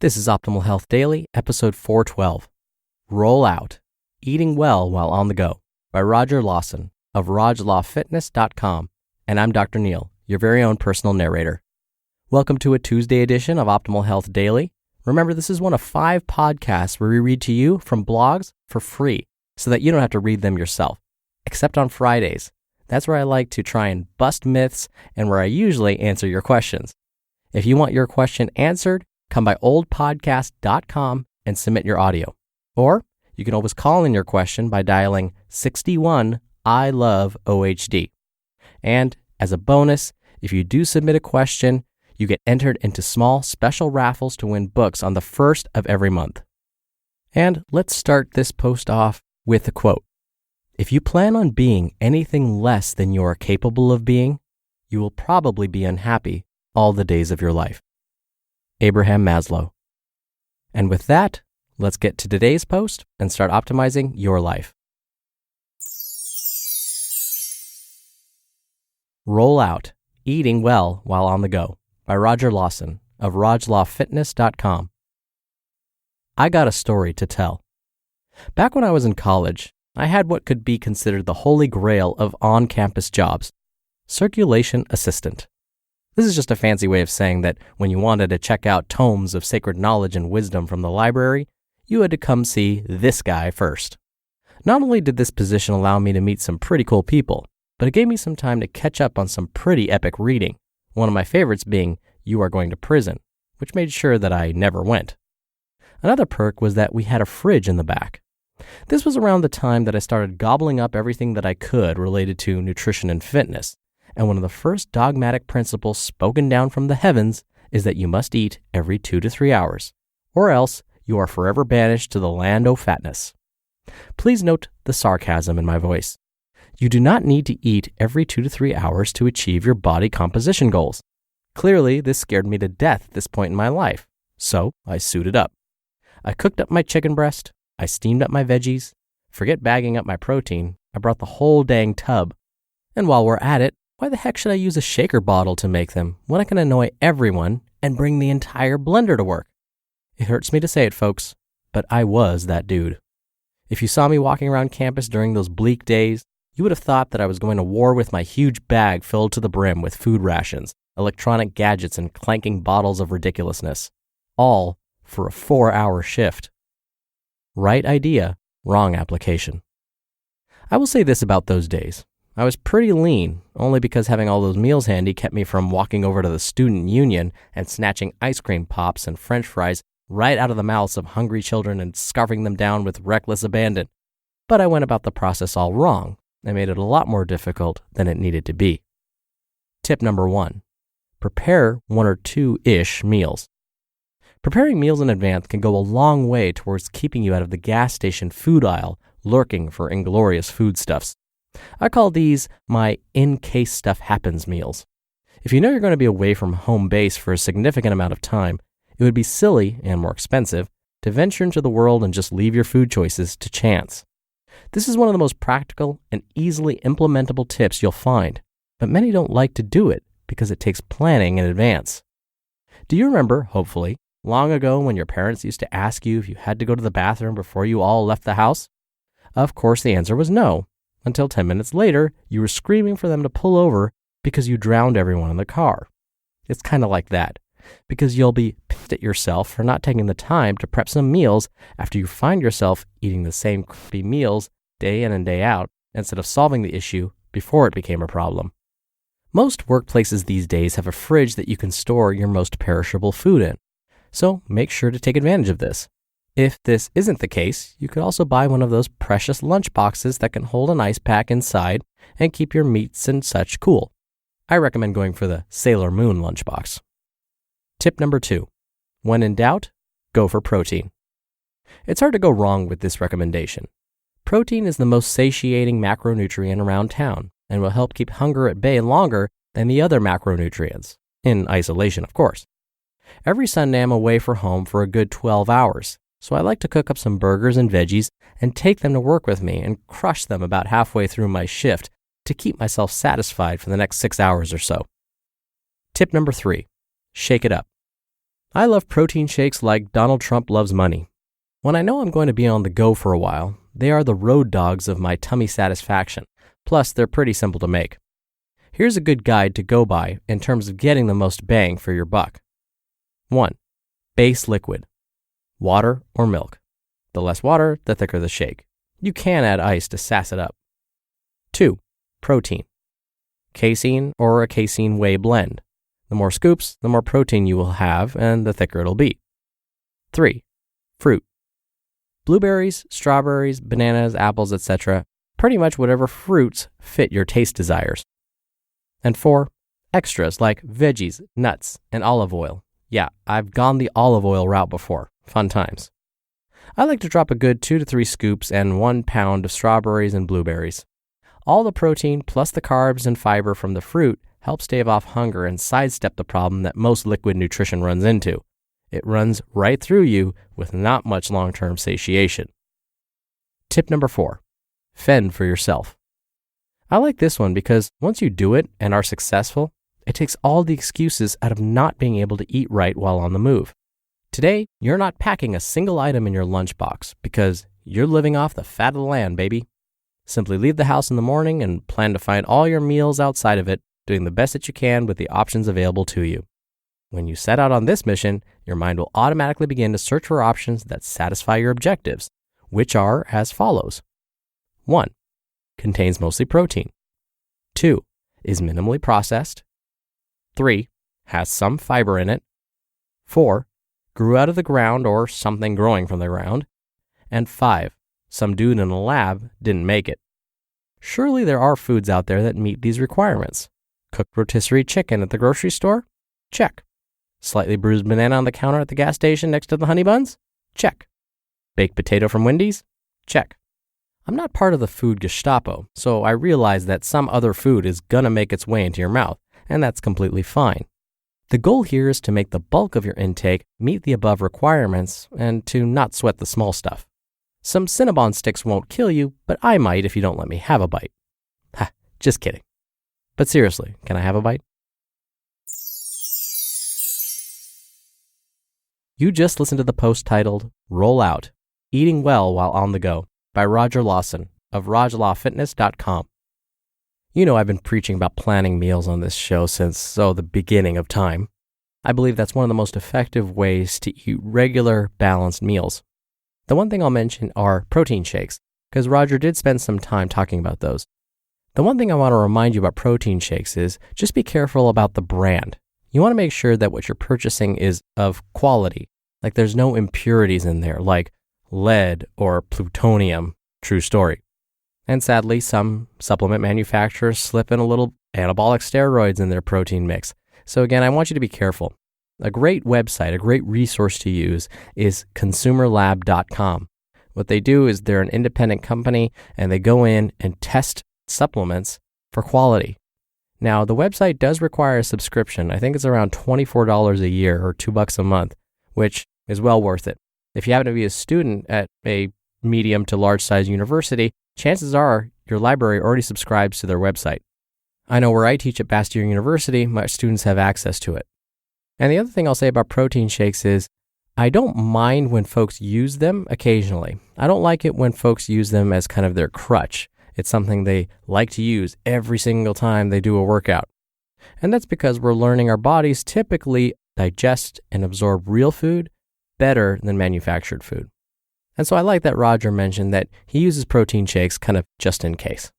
This is Optimal Health Daily, episode 412. Roll Out, Eating Well While on the Go, by Roger Lawson of rajlawfitness.com. And I'm Dr. Neil, your very own personal narrator. Welcome to a Tuesday edition of Optimal Health Daily. Remember, this is one of 5 podcasts where we read to you from blogs for free so that you don't have to read them yourself, except on Fridays. That's where I like to try and bust myths and where I usually answer your questions. If you want your question answered, come by oldpodcast.com and submit your audio. Or you can always call in your question by dialing 61 I love OHD. And as a bonus, if you do submit a question, you get entered into small special raffles to win books on the first of every month. And let's start this post off with a quote. If you plan on being anything less than you are capable of being, you will probably be unhappy all the days of your life. Abraham Maslow. And with that, let's get to today's post and start optimizing your life. Roll Out, Eating Well While on the Go, by Roger Lawson of rajlawfitness.com. I got a story to tell. Back when I was in college, I had what could be considered the holy grail of on-campus jobs, circulation assistant. This is just a fancy way of saying that when you wanted to check out tomes of sacred knowledge and wisdom from the library, you had to come see this guy first. Not only did this position allow me to meet some pretty cool people, but it gave me some time to catch up on some pretty epic reading, one of my favorites being You Are Going to Prison, which made sure that I never went. Another perk was that we had a fridge in the back. This was around the time that I started gobbling up everything that I could related to nutrition and fitness. And one of the first dogmatic principles spoken down from the heavens is that you must eat every 2 to 3 hours, or else you are forever banished to the land o' fatness. Please note the sarcasm in my voice. You do not need to eat every 2 to 3 hours to achieve your body composition goals. Clearly, this scared me to death at this point in my life, so I suited up. I cooked up my chicken breast, I steamed up my veggies, forget bagging up my protein, I brought the whole dang tub. And while we're at it, why the heck should I use a shaker bottle to make them when I can annoy everyone and bring the entire blender to work? It hurts me to say it, folks, but I was that dude. If you saw me walking around campus during those bleak days, you would have thought that I was going to war with my huge bag filled to the brim with food rations, electronic gadgets, and clanking bottles of ridiculousness, all for a 4-hour shift. Right idea, wrong application. I will say this about those days. I was pretty lean, only because having all those meals handy kept me from walking over to the student union and snatching ice cream pops and french fries right out of the mouths of hungry children and scarfing them down with reckless abandon. But I went about the process all wrong and made it a lot more difficult than it needed to be. Tip number 1, prepare 1 or 2-ish meals. Preparing meals in advance can go a long way towards keeping you out of the gas station food aisle lurking for inglorious foodstuffs. I call these my in-case stuff happens meals. If you know you're going to be away from home base for a significant amount of time, it would be silly and more expensive to venture into the world and just leave your food choices to chance. This is one of the most practical and easily implementable tips you'll find, but many don't like to do it because it takes planning in advance. Do you remember, hopefully, long ago when your parents used to ask you if you had to go to the bathroom before you all left the house? Of course, the answer was no. Until 10 minutes later, you were screaming for them to pull over because you drowned everyone in the car. It's kind of like that, because you'll be pissed at yourself for not taking the time to prep some meals after you find yourself eating the same crappy meals day in and day out instead of solving the issue before it became a problem. Most workplaces these days have a fridge that you can store your most perishable food in, so make sure to take advantage of this. If this isn't the case, you could also buy one of those precious lunch boxes that can hold an ice pack inside and keep your meats and such cool. I recommend going for the Sailor Moon lunchbox. Tip number 2, when in doubt, go for protein. It's hard to go wrong with this recommendation. Protein is the most satiating macronutrient around town and will help keep hunger at bay longer than the other macronutrients, in isolation, of course. Every Sunday I'm away for home for a good 12 hours. So I like to cook up some burgers and veggies and take them to work with me and crush them about halfway through my shift to keep myself satisfied for the next 6 hours or so. Tip number 3, shake it up. I love protein shakes like Donald Trump loves money. When I know I'm going to be on the go for a while, they are the road dogs of my tummy satisfaction. Plus, they're pretty simple to make. Here's a good guide to go by in terms of getting the most bang for your buck. 1. Base liquid. Water or milk. The less water, the thicker the shake. You can add ice to sass it up. 2. Protein. Casein or a casein whey blend. The more scoops, the more protein you will have and the thicker it'll be. 3. Fruit. Blueberries, strawberries, bananas, apples, etc. Pretty much whatever fruits fit your taste desires. And 4. Extras like veggies, nuts, and olive oil. Yeah, I've gone the olive oil route before. Fun times. I like to drop a good 2 to 3 scoops and 1 pound of strawberries and blueberries. All the protein plus the carbs and fiber from the fruit help stave off hunger and sidestep the problem that most liquid nutrition runs into. It runs right through you with not much long-term satiation. Tip number 4. Fend for yourself. I like this one because once you do it and are successful, it takes all the excuses out of not being able to eat right while on the move. Today, you're not packing a single item in your lunchbox because you're living off the fat of the land, baby. Simply leave the house in the morning and plan to find all your meals outside of it, doing the best that you can with the options available to you. When you set out on this mission, your mind will automatically begin to search for options that satisfy your objectives, which are as follows. 1. Contains mostly protein. 2. Is minimally processed. 3. Has some fiber in it. 4. Grew out of the ground or something growing from the ground. And 5. Some dude in a lab didn't make it. Surely there are foods out there that meet these requirements. Cooked rotisserie chicken at the grocery store? Check. Slightly bruised banana on the counter at the gas station next to the honey buns? Check. Baked potato from Wendy's? Check. I'm not part of the food Gestapo, so I realize that some other food is gonna make its way into your mouth, and that's completely fine. The goal here is to make the bulk of your intake meet the above requirements and to not sweat the small stuff. Some Cinnabon sticks won't kill you, but I might if you don't let me have a bite. Ha, just kidding. But seriously, can I have a bite? You just listened to the post titled, Roll Out, Eating Well While on the Go, by Roger Lawson of RajLawFitness.com. You know I've been preaching about planning meals on this show since, the beginning of time. I believe that's one of the most effective ways to eat regular, balanced meals. The one thing I'll mention are protein shakes, because Roger did spend some time talking about those. The one thing I want to remind you about protein shakes is just be careful about the brand. You want to make sure that what you're purchasing is of quality, like there's no impurities in there, like lead or plutonium. True story. And sadly, some supplement manufacturers slip in a little anabolic steroids in their protein mix. So again, I want you to be careful. A great website, a great resource to use is consumerlab.com. What they do is they're an independent company and they go in and test supplements for quality. Now, the website does require a subscription. I think it's around $24 a year or $2 a month, which is well worth it. If you happen to be a student at a medium to large size university, chances are your library already subscribes to their website. I know where I teach at Bastyr University, my students have access to it. And the other thing I'll say about protein shakes is I don't mind when folks use them occasionally. I don't like it when folks use them as kind of their crutch. It's something they like to use every single time they do a workout. And that's because we're learning our bodies typically digest and absorb real food better than manufactured food. And so I like that Roger mentioned that he uses protein shakes kind of just in case.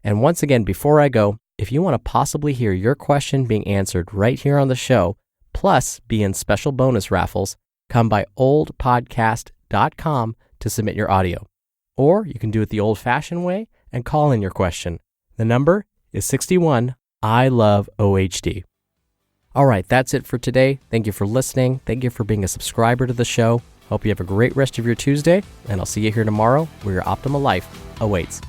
And once again, before I go, if you want to possibly hear your question being answered right here on the show, plus be in special bonus raffles, come by oldpodcast.com to submit your audio. Or you can do it the old-fashioned way and call in your question. The number is 61 I love OHD. All right, that's it for today. Thank you for listening. Thank you for being a subscriber to the show. Hope you have a great rest of your Tuesday, and I'll see you here tomorrow where your optimal life awaits.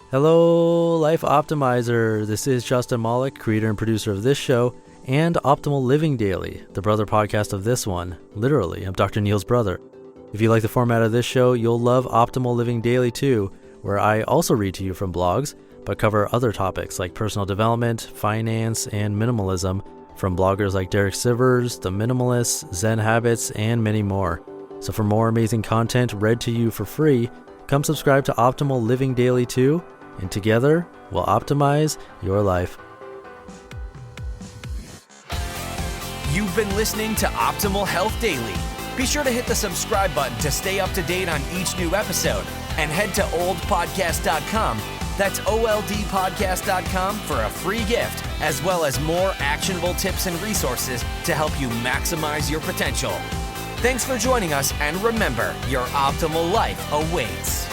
Hello, Life Optimizer. This is Justin Malik, creator and producer of this show and Optimal Living Daily, the brother podcast of this one. Literally, I'm Dr. Neil's brother. If you like the format of this show, you'll love Optimal Living Daily too, where I also read to you from blogs, but cover other topics like personal development, finance, and minimalism from bloggers like Derek Sivers, The Minimalists, Zen Habits, and many more. So for more amazing content read to you for free, come subscribe to Optimal Living Daily too, and together we'll optimize your life. You've been listening to Optimal Health Daily. Be sure to hit the subscribe button to stay up to date on each new episode, and head to oldpodcast.com. That's oldpodcast.com for a free gift, as well as more actionable tips and resources to help you maximize your potential. Thanks for joining us, and remember, your optimal life awaits.